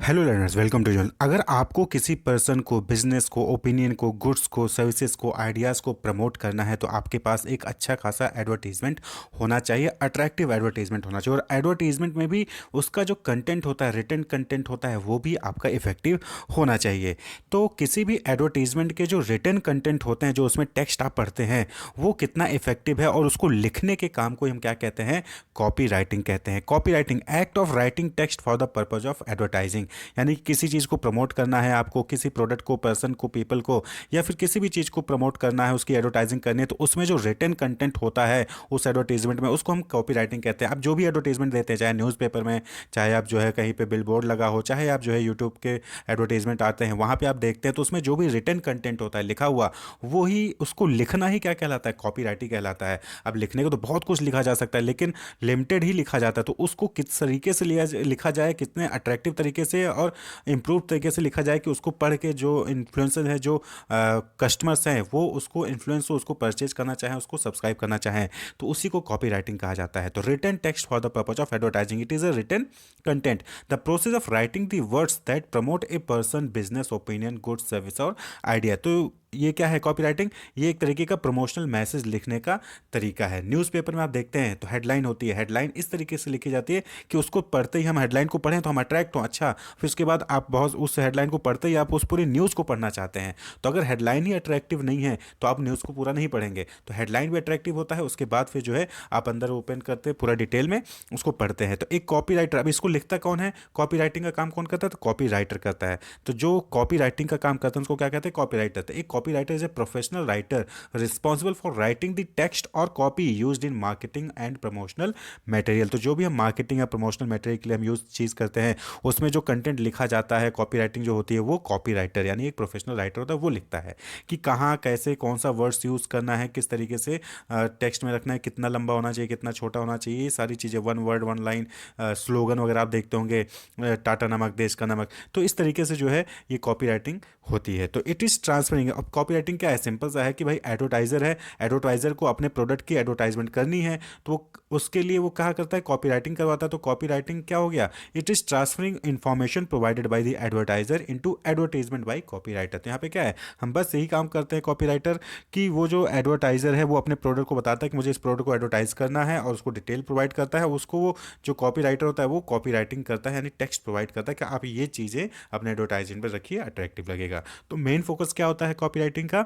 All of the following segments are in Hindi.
Hello learners, welcome to John. अगर आपको किसी पर्सन को, बिजनेस को, ओपिनियन को, गुड्स को, सर्विसेज को, आइडियाज़ को प्रमोट करना है तो आपके पास एक अच्छा खासा एडवर्टीजमेंट होना चाहिए, अट्रैक्टिव एडवर्टीजमेंट होना चाहिए। और एडवर्टीजमेंट में भी उसका जो कंटेंट होता है, रिटन कंटेंट होता है, वो भी आपका इफेक्टिव होना चाहिए। तो किसी भी एडवर्टीजमेंट के जो रिटन कंटेंट होते हैं, जो उसमें टेक्स्ट आप पढ़ते हैं, वो कितना इफेक्टिव है और उसको लिखने के काम को हम क्या कहते हैं? कॉपी राइटिंग कहते हैं। Copy writing, act of writing text for the purpose of advertising. यानी कि किसी चीज़ को प्रमोट करना है आपको, किसी प्रोडक्ट को, पर्सन को, पीपल को, या फिर किसी भी चीज़ को प्रमोट करना है, उसकी एडवर्टाइजिंग करनी है, तो उसमें जो रिटन कंटेंट होता है उस एडवर्टीजमेंट में, उसको हम कॉपी राइटिंग कहते हैं। आप जो भी एडवर्टीजमेंट देते हैं, चाहे न्यूज़पेपर में, चाहे आप जो है कहीं पे बिलबोर्ड लगा हो, चाहे आप जो है यूट्यूब के एडवर्टीजमेंट आते हैं वहाँ पे आप देखते हैं, तो उसमें जो भी रिटन कंटेंट होता है लिखा हुआ, वो ही उसको लिखना ही क्या कहलाता है? कॉपी राइटिंग कहलाता है। अब लिखने को तो बहुत कुछ लिखा जा सकता है, लेकिन लिमिटेड ही लिखा जाता है। तो उसको किस तरीके से लिखा जाए, कितने अट्रैक्टिव तरीके से और इम्प्रूव तरीके से लिखा जाए कि उसको पढ़ के जो इन्फ्लुएंसर है, जो कस्टमर्स हैं, वो उसको इन्फ्लुएंस हो, उसको परचेज करना चाहें, उसको सब्सक्राइब करना चाहें, तो उसी को कॉपी राइटिंग कहा जाता है। तो written text for the purpose of advertising, it is a written content, the process of writing the words that promote a person, business, opinion, good, service और आइडिया। तो ये क्या है? कॉपी राइटिंग, ये एक तरीके का प्रमोशनल मैसेज लिखने का तरीका है। न्यूज़पेपर में आप देखते हैं तो हेडलाइन होती है, हेडलाइन इस तरीके से लिखी जाती है कि उसको पढ़ते ही हम हेडलाइन को पढ़ें तो हम अट्रैक्ट हों। अच्छा, फिर उसके बाद आप बहुत उस हेडलाइन को पढ़ते ही आप उस पूरी न्यूज़ को पढ़ना चाहते हैं। तो अगर हेडलाइन ही अट्रैक्टिव नहीं है तो आप न्यूज़ को पूरा नहीं पढ़ेंगे। तो हेडलाइन भी अट्रैक्टिव होता है, उसके बाद फिर जो है आप अंदर ओपन करते पूरा डिटेल में उसको पढ़ते हैं। तो एक कॉपी राइटर, अब इसको लिखता कौन है? कॉपी राइटिंग का काम कौन करता है? तो कॉपी राइटर करता है। तो जो कॉपी राइटिंग का काम करते हैं उसको क्या कहते हैं? Copy writer. तो एक copy writer is a professional writer responsible for writing the text और copy used in marketing and promotional material. तो जो भी हम मार्केटिंग या प्रमोशनल मटेरियल के लिए हम यूज चीज़ करते हैं, उसमें जो कंटेंट लिखा जाता है, कॉपी राइटिंग जो होती है, वो कॉपी राइटर यानी एक प्रोफेशनल राइटर होता है, वो लिखता है कि कहाँ, कैसे, कौन सा वर्ड्स यूज़ करना है, किस तरीके से टेक्स्ट में रखना है, कितना लंबा होना चाहिए, कितना छोटा होना चाहिए, ये सारी चीज़ें, one word one line, slogan वगैरह आप देखते होंगे, टाटा नमक देश का नमक। तो इस तरीके से जो है ये कॉपी राइटिंग होती है। तो इट इज़ ट्रांसफरिंग। अब कॉपी राइटिंग क्या है? सिंपल सा है कि भाई एडवर्टाइजर है, एडवर्टाइजर को अपने प्रोडक्ट की एडवर्टाइजमेंट करनी है, तो उसके लिए वो कहा करता है, कॉपी राइटिंग करवाता है। तो कॉपी राइटिंग क्या हो गया? It is transferring information provided by the advertiser into advertisement by copy writer. तो यहाँ पे क्या है? हम बस यही काम करते हैं कॉपी राइटर कि वो जो एडवर्टाइजर है वो अपने प्रोडक्ट को बताता है कि मुझे इस प्रोडक्ट को एडवर्टाइज करना है, और उसको डिटेल प्रोवाइड करता है। उसको वो जो कॉपी राइटर होता है वो कॉपी राइटिंग करता है, यानी टेक्स्ट प्रोवाइड करता है कि आप ये चीज़ें अपने एडवर्टाइजमेंट पर रखिए, अट्रैक्टिव लगेगा। तो मेन फोकस क्या होता है कॉपी राइटिंग का?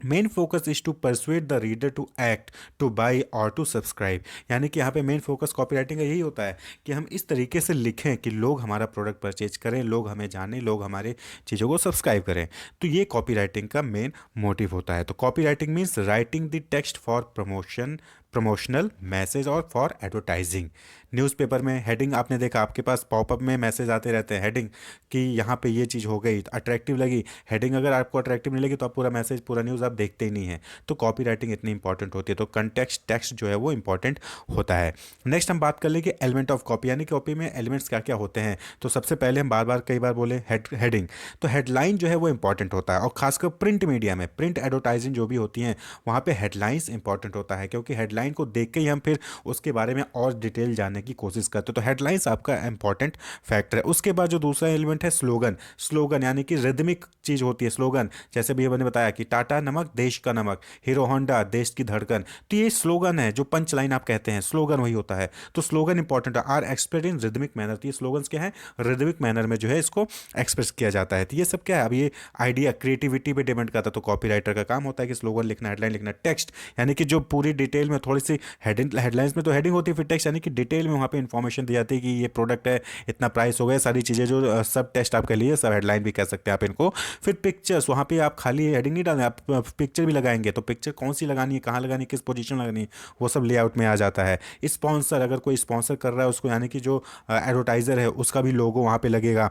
Main focus is to persuade the reader to act, to buy और टू सब्सक्राइब। यानी कि यहाँ पे मेन फोकस कॉपी राइटिंग का यही होता है कि हम इस तरीके से लिखें कि लोग हमारा प्रोडक्ट परचेज करें, लोग हमें जानें, लोग हमारे चीज़ों को सब्सक्राइब करें। तो ये कॉपी राइटिंग का मेन मोटिव होता है। तो copy writing means writing the text for promotion, promotional message और फॉर एडवर्टाइजिंग। न्यूज़पेपर में हेडिंग आपने देखा, आपके पास पॉपअप में मैसेज आते रहते हैं, हेडिंग कि यहाँ पे ये चीज़ हो गई, अट्रैक्टिव लगी। हेडिंग अगर आपको अट्रैक्टिव नहीं लगी तो आप पूरा मैसेज, पूरा न्यूज़ आप देखते ही नहीं है। तो कॉपी राइटिंग इतनी इंपॉर्टेंट होती है। तो कंटेक्स्ट, टेक्स्ट जो है वो इंपॉर्टेंट होता है। नेक्स्ट हम बात कर लेंगे एलिमेंट ऑफ कॉपी, यानी कॉपी में एलिमेंट्स क्या क्या होते हैं। तो सबसे पहले हम बार बार कई बार बोले हेडिंग। तो हेडलाइन जो है वो इंपॉर्टेंट होता है, और खासकर प्रिंट मीडिया में, प्रिंट एडवर्टाइजिंग जो भी होती हैं वहाँ पे हेडलाइंस इंपॉर्टेंट होता है, क्योंकि हेडलाइन को देख के ही हम फिर उसके बारे में और डिटेल जानने की कोशिश करते हैं। तो हेडलाइंस आपका इंपॉर्टेंट फैक्टर है। उसके बाद जो दूसरा एलिमेंट है स्लोगन। स्लोगन यानी कि रिदमिक चीज़ होती है स्लोगन। जैसे भी मैंने बताया कि टाटा नमक देश का नमक, हीरो होंडा देश की धड़कन। तो ये स्लोगन है, जो पंच लाइन आप कहते हैं, स्लोगन वही होता है। तो स्लोगन इंपॉर्टेंट है। Are express in rhythmic manner. तो ये स्लोगन्स क्या है? रिदमिक मैनर में जो है इसको एक्सप्रेस किया जाता है। तो ये सब क्या है? अब ये आइडिया क्रिएटिविटी पे डिपेंड करता है। तो कॉपी राइटर का काम होता है कि स्लोगन लिखना, हेडलाइन लिखना। टेक्स्ट यानी कि जो पूरी डिटेल में, थोड़ी सी हेडलाइंस में तो हेडिंग होती है, फिर टेक्स्ट यानी कि डिटेल में वहाँ पे इन्फॉर्मेशन दी जाती है कि ये प्रोडक्ट है, इतना प्राइस हो गया, सारी चीज़ें जो सब टेक्स्ट आप कह लिए, सब हेडलाइन भी कह सकते हैं आप इनको। फिर पिक्चर्स, वहाँ पे आप खाली हेडिंग नहीं डालें, आप पिक्चर भी लगाएंगे। तो पिक्चर कौन सी लगानी है, कहाँ लगानी है, किस पोजीशन में लगानी है, वो सब लेआउट में आ जाता है। स्पॉन्सर, अगर कोई स्पॉन्सर कर रहा है उसको, यानी कि जो एडवर्टाइजर है उसका भी लोगो वहाँ पे लगेगा,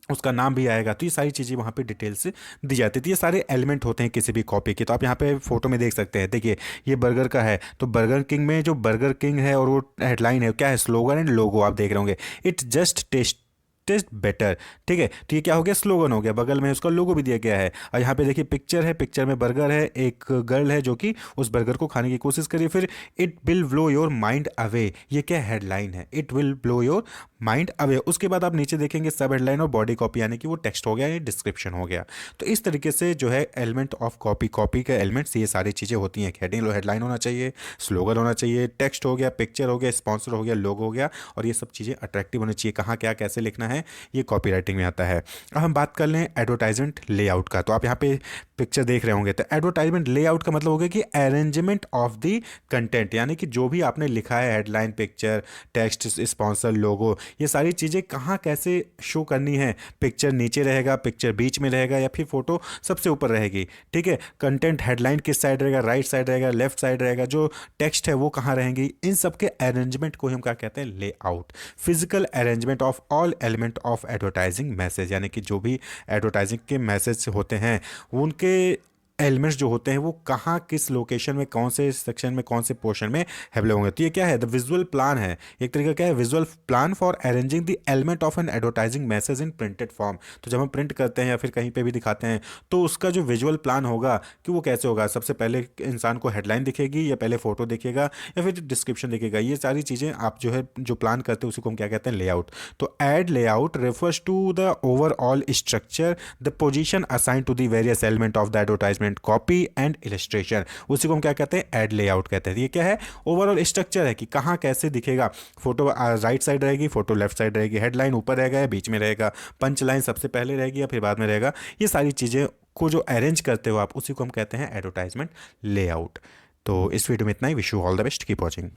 उसका नाम भी आएगा। तो ये सारी चीज़ें वहाँ पे डिटेल से दी जाती थी। ये सारे एलिमेंट होते हैं किसी भी कॉपी के। तो आप यहाँ पे फोटो में देख सकते हैं, देखिए ये बर्गर का है, तो बर्गर किंग में जो बर्गर किंग है और वो हेडलाइन है क्या है? Slogan and logo. आप देख रहे होंगे, it's just taste taste better. ठीक है, तो ये क्या हो गया, स्लोगन हो गया, बगल में उसका लोगो भी दिया गया है। और यहाँ पे देखिए पिक्चर है, पिक्चर में बर्गर है, एक गर्ल है जो कि उस बर्गर को खाने की कोशिश करी। फिर it will blow your mind away, ये क्या हेडलाइन है, it will blow your mind away. उसके बाद आप नीचे देखेंगे सब हेडलाइन और बॉडी कॉपी, यानी कि वो टेक्स्ट हो गया, ये डिस्क्रिप्शन हो गया। तो इस तरीके से जो है एलिमेंट ऑफ कॉपी, कॉपी के एलिमेंट्स, ये सारी चीज़ें होती हैं। हेडिंग हेडलाइन होना चाहिए, स्लोगन होना चाहिए, टेक्स्ट हो गया, पिक्चर हो गया, स्पॉन्सर हो गया, लोगो हो गया, और ये सब चीज़ें अट्रैक्टिव होनी चाहिए। कहाँ क्या कैसे लिखना है, ये कॉपी राइटिंग में आता है। अब हम बात कर लें एडवर्टाइजमेंट लेआउट का। तो आप यहाँ पे पिक्चर देख रहे होंगे, तो एडवर्टाइजमेंट लेआउट का मतलब हो गया कि अरेंजमेंट ऑफ द कंटेंट, यानी कि जो भी आपने लिखा है, हेडलाइन, पिक्चर, टेक्स्ट, स्पॉन्सर, लोगो, ये सारी चीज़ें कहाँ कैसे शो करनी है। पिक्चर नीचे रहेगा, पिक्चर बीच में रहेगा, या फिर फोटो सबसे ऊपर रहेगी। ठीक है, कंटेंट हेडलाइन किस साइड रहेगा, राइट साइड रहेगा, लेफ्ट साइड रहेगा, जो टेक्स्ट है वो कहाँ रहेंगी, इन सब के अरेंजमेंट को हम क्या कहते हैं, layout. Physical arrangement of all element of advertising message, यानी कि जो भी एडवर्टाइजिंग के मैसेज होते हैं उनके एलिमेंट्स जो होते हैं वो कहाँ किस लोकेशन में, कौन से सेक्शन में, कौन से पोर्शन में अवेलेबल होंगे। तो ये क्या है, द विजुअल प्लान है, एक तरीका क्या है, visual plan for arranging the element of N advertising message in printed form. तो जब हम प्रिंट करते हैं या फिर कहीं पे भी दिखाते हैं, तो उसका जो विजुअल प्लान होगा कि वो कैसे होगा, सबसे पहले इंसान को हेडलाइन दिखेगी, या पहले फोटो दिखेगा, या फिर डिस्क्रिप्शन दिखेगा, ये सारी चीज़ें आप जो है जो प्लान करते हैं उसी को हम क्या कहते हैं, लेआउट। तो ad layout refers to the overall structure, the position assign to the various element of the advertisement, copy and illustration, उसी को हम क्या कहते हैं, एड लेआउट कहते हैं। ये क्या है, ओवरऑल स्ट्रक्चर है कि कहाँ कैसे दिखेगा। फोटो राइट साइड रहेगी, फोटो लेफ्ट साइड रहेगी, हेडलाइन ऊपर रहेगा या बीच में रहेगा, पंच लाइन सबसे पहले रहेगी या फिर बाद में रहेगा, ये सारी चीज़ें को जो अरेंज करते हो आप, उसी को हम कहते हैं एडवर्टाइजमेंट लेआउट। तो इस वीडियो में इतना ही। Wish you all the best, keep watching.